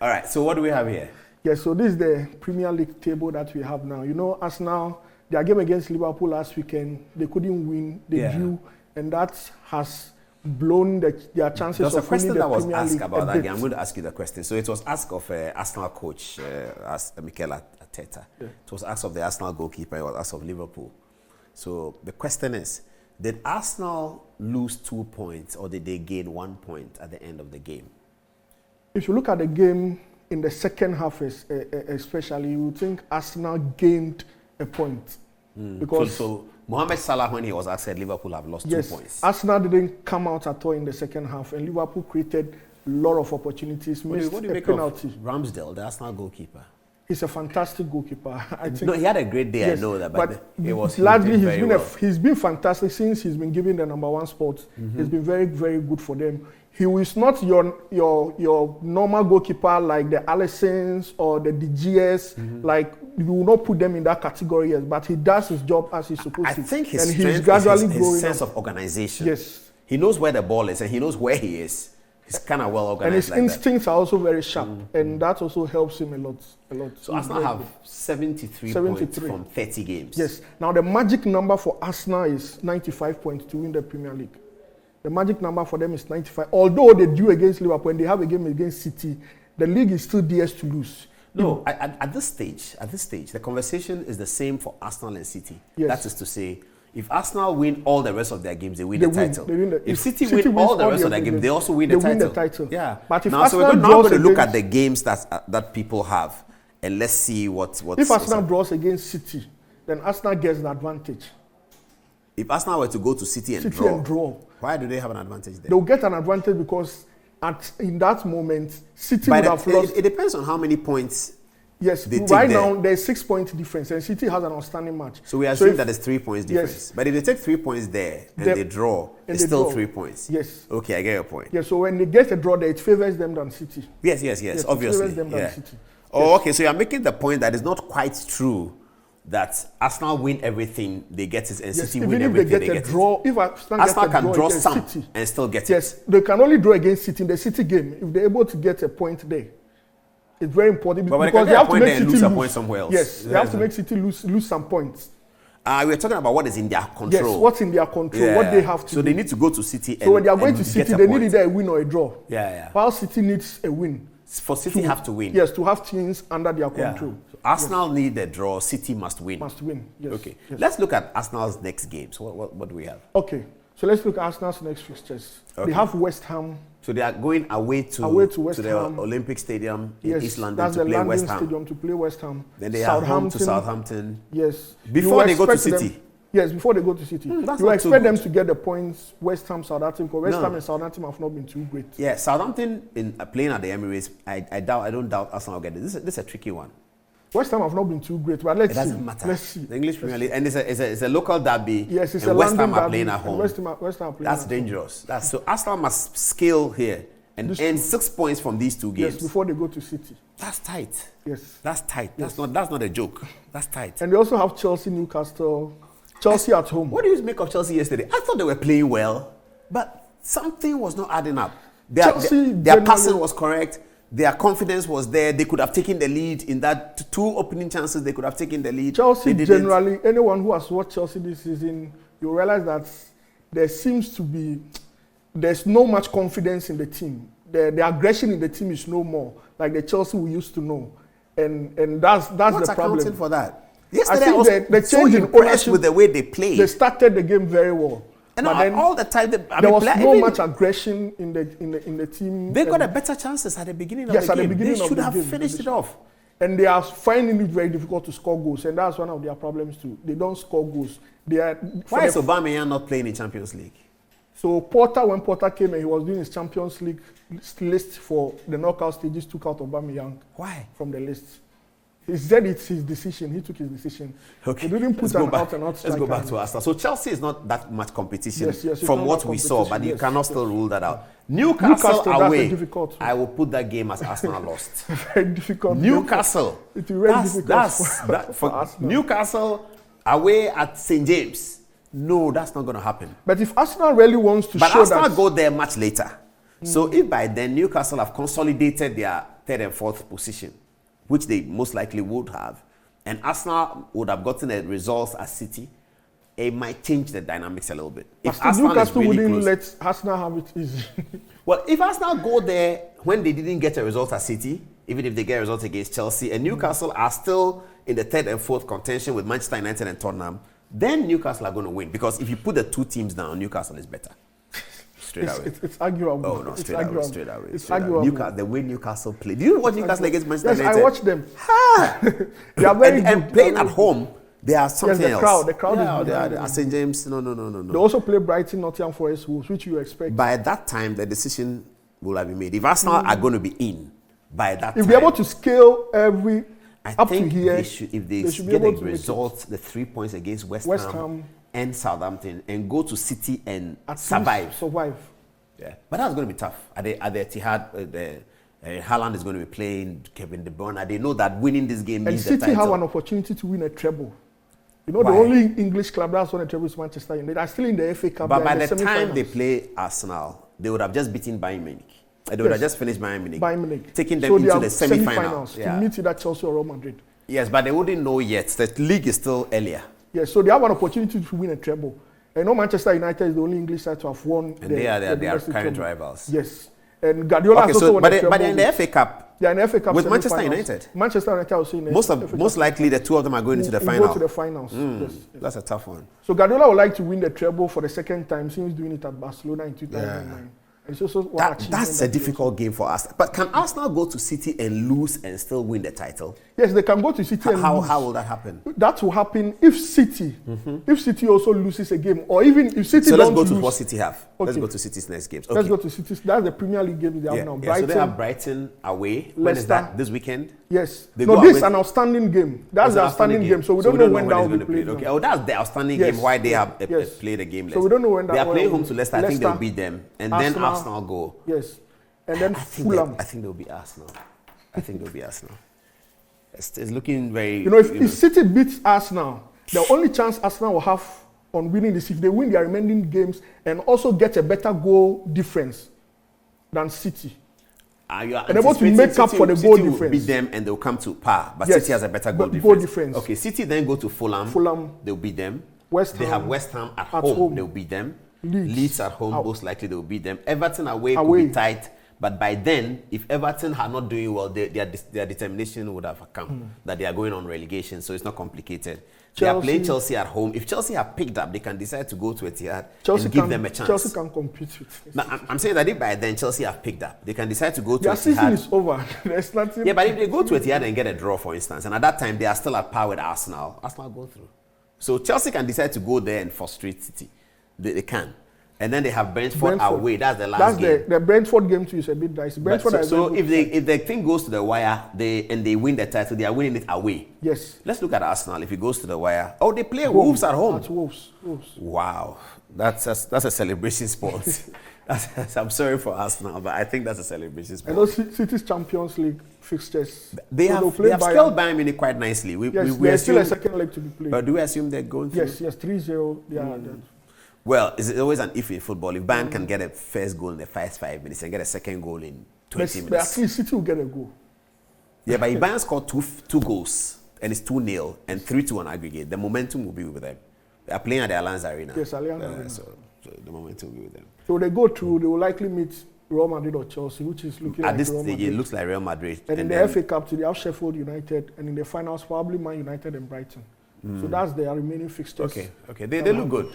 All right, so what do we have here? Yes, so this is the Premier League table that we have now. You know, Arsenal, their game against Liverpool last weekend, they couldn't win, they drew, and that has blown their chances of winning the Premier League. There's a question that was asked about that game. I'm going to ask you the question. So it was asked of Arsenal coach, Mikel Arteta. Yeah. It was asked of the Arsenal goalkeeper, it was asked of Liverpool. So the question is, did Arsenal lose 2 points or did they gain 1 point at the end of the game? If you look at the game in the second half especially, you would think Arsenal gained a point. Because so Mohamed Salah, when he was asked, said Liverpool have lost 2 points. Arsenal didn't come out at all in the second half, and Liverpool created a lot of opportunities. What do you make penalty of Ramsdale, the Arsenal goalkeeper? He's a fantastic goalkeeper. I think. No, he had a great day. Yes, I know that, but it was largely he's been fantastic since he's been given the #1 spot. He's been very, very good for them. He is not your normal goalkeeper like the Alissons or the DGS. Like you will not put them in that category yet, but he does his job as he's supposed to. I think his strength is his sense of organization. Yes, he knows where the ball is and he knows where he is. He's kind of well organized. And his instincts are also very sharp, and that also helps him a lot. So Arsenal have 73 points from 30 games. Yes. Now the magic number for Arsenal is 95 points to win the Premier League. The magic number for them is 95. Although they do against Liverpool and they have a game against City, the league is still theirs to lose. No, at this stage, the conversation is the same for Arsenal and City. Yes. That is to say, if Arsenal win all the rest of their games, they win the title. If City win all the rest of their games, they also win the title. Yeah. But if now, so we're now going to look at the games that people have, and let's see what. If Arsenal draws against City, then Arsenal gets an advantage. If Arsenal were to go to City and draw, why do they have an advantage there? They'll get an advantage because in that moment, City would have lost. It depends on how many points. Yes, right now there's 6 point difference, and City has an outstanding match. So we assume that there's 3 points difference. Yes. But if they take 3 points there and they draw, it's still 3 points. Yes. Okay, I get your point. Yeah, so when they get a draw there, it favors them than City. Yes, obviously. It favors them than City. Oh, okay, so you're making the point that it's not quite true that Arsenal win everything, they get it, and City win everything, they get it. If Arsenal can draw some City, and still get it. Yes, they can only draw against City in the City game if they're able to get a point there. It's very important because they have to make City lose a point somewhere else. Yes, they have to make City lose some points. We're talking about what is in their control. Yes, what's in their control, what they have to do. So they need to go to City. So when they are going to City, they need either a win or a draw. Yeah. While City needs a win. For City have to win. Yes, to have teams under their control. So Arsenal need a draw. City must win. Must win. Yes. Okay. Yes. Let's look at Arsenal's next games. What do we have? Okay. So let's look at Arsenal's next fixtures. Okay. They have West Ham. So they are going away to the Olympic Stadium in East London to play West Ham. Stadium to play West Ham. Then they are home to Southampton. Yes. Before they go to City. Yes, before they go to City. You expect them to get the points, West Ham, Southampton, because West Ham and Southampton have not been too great. Yeah, Southampton playing at the Emirates, I don't doubt Arsenal will get it. This is a tricky one. West Ham have not been too great, but let's see. It doesn't matter. Let's see. The English Premier League, and it's a local derby. Yes, it's and a West London Ham are derby, playing at home. West Ham playing That's dangerous. So Arsenal must scale here and earn 6 points from these two games. Yes, before they go to City. That's tight. Yes. That's tight. Yes. That's not a joke. That's tight. And they also have Chelsea, Newcastle, Chelsea at home. What do you make of Chelsea yesterday? I thought they were playing well, but something was not adding up. Their passing was correct. Their confidence was there. They could have taken the lead in that 2 opening chances. They could have taken the lead. Chelsea generally, anyone who has watched Chelsea this season, you realize that there's no much confidence in the team. The aggression in the team is no more like the Chelsea we used to know, and that's the problem. What's accounting for that? Yesterday, I was so impressed with the way they played. They started the game very well. And then all the time, there was no much aggression in the team. They got a better chances at the beginning of the game. At the beginning they should have finished it off. And they are finding it very difficult to score goals, and that's one of their problems too. They don't score goals. Why is Aubameyang not playing in Champions League? So when Porter came and he was doing his Champions League list for the knockout stages, took out Aubameyang. Why? From the list. He said it's his decision. He took his decision. Okay. He didn't put an out and out striker. Let's go back to Arsenal. So Chelsea is not that much competition from what we saw, but you cannot still rule that out. Newcastle away, I will put that game as Arsenal lost. Very difficult. Newcastle. It's very difficult for Arsenal. Newcastle away at St. James. No, that's not going to happen. But if Arsenal really wants to show Arsenal go there much later. So if by then Newcastle have consolidated their third and fourth position, which they most likely would have, and Arsenal would have gotten the results as City, it might change the dynamics a little bit. If Newcastle wouldn't let Arsenal have it easy. Well, if Arsenal go there when they didn't get a result at City, even if they get a result against Chelsea, and Newcastle are still in the third and fourth contention with Manchester United and Tottenham, then Newcastle are going to win. Because if you put the two teams down, Newcastle is better. Straight away. It's arguable. Oh, no, straight away. It's arguable. The way Newcastle played. Did you watch Newcastle against Manchester United? Yes, I watched them. They are very good. And playing at home, they are something else. The crowd is good. At St. James, no. They also play Brighton, Nottingham Forest, Wolves, which you expect. By that time, the decision will have been made. If Arsenal are going to be in, by that time... If they're able to scale every... I think they should, if they get a result, the 3 points against West Ham and Southampton, and go to City and survive. Yeah, but that's going to be tough. At the Etihad, Haaland is going to be playing, Kevin De Bruyne. They know that winning this game means the title. And City have an opportunity to win a treble. You know, the only English club that's won a treble is Manchester United. They are still in the FA Cup. But by the time they play Arsenal, they would have just beaten Bayern Munich. They would have just finished Bayern Munich. Taking them into the semi-finals. To meet either Chelsea or Real Madrid. Yes, but they wouldn't know yet. The league is still earlier. Yes, so they have an opportunity to win a treble. I know Manchester United is the only English side to have won. And they are current rivals. Yes. And Guardiola also won a treble. But they're in the FA Cup. They are in the FA Cup with Manchester United. Manchester United also in the most likely the two of them are going into the final. Go to the finals. Yes. That's a tough one. So Guardiola would like to win the treble for the second time since doing it at Barcelona in 2009. Yeah. That's a difficult game for us. But can Arsenal go to City and lose and still win the title? Yes, they can go to City and lose. How will that happen? That will happen if City also loses a game, or even if City So let's go to what City have. Okay. Let's go to City's next games. Okay. Let's go to City's. That's the Premier League game they have now. Brighton. So they have Brighton away. When is that? This weekend? Yes. This is an outstanding game. That's the outstanding game. So we don't know when that will be played. Okay. Oh, that's the outstanding game. Why they have played a game. So we don't know when that. They are playing home to Leicester. I think they'll beat them, and then Arsenal go. Yes. And then Fulham. I think they'll be Arsenal. It's looking very... You know, if City beats Arsenal, the only chance Arsenal will have on winning this, if they win their remaining games and also get a better goal difference than City. And able to make up for the goal difference. Will beat them and they'll come to par, but City has a better goal difference. Okay, City then go to Fulham. They'll beat them. They have West Ham at home. They'll beat them. Leeds at home, most likely they'll beat them. Everton away could be tight. But by then, if Everton are not doing well, their determination would have come that they are going on relegation, so it's not complicated. They are playing Chelsea at home. If Chelsea have picked up, they can decide to go to Etihad and give them a chance. Chelsea can compete with it. Now, I'm saying that if by then Chelsea have picked up, they can decide to go to Etihad. Their season is over. There's nothing. Yeah, but if they go to Etihad and get a draw, for instance, and at that time they are still at par with Arsenal go through. So Chelsea can decide to go there and frustrate City. They can. And then they have Brentford away. That's the last game. The Brentford game too is a bit dicey. So if the thing goes to the wire, they win the title, they are winning it away. Yes. Let's look at Arsenal. If it goes to the wire, they play Wolves at home. At Wolves. Wow, that's a celebration sport. I'm sorry for Arsenal, but I think that's a celebration sport. And those City's Champions League fixtures. They have scaled Bayern Munich quite nicely. There's still a second leg to be played. But do we assume they're going through? Yes, 3-0. They are dead. Well, it's always an if in football. If Bayern can get a first goal in the first 5 minutes and get a second goal in 20 minutes. But at least City will get a goal. Yeah, but if Bayern score two goals and it's 2-0 and 3-2 on aggregate, the momentum will be with them. They are playing at the Allianz Arena. Yes, Allianz Arena. So the momentum will be with them. So they go through, they will likely meet Real Madrid or Chelsea, which is looking at like this Real stage, Madrid. it looks like Real Madrid. And in the FA Cup, they have Sheffield United, and in the finals, probably Man United and Brighton. So that's their remaining fixtures. Okay. They look good.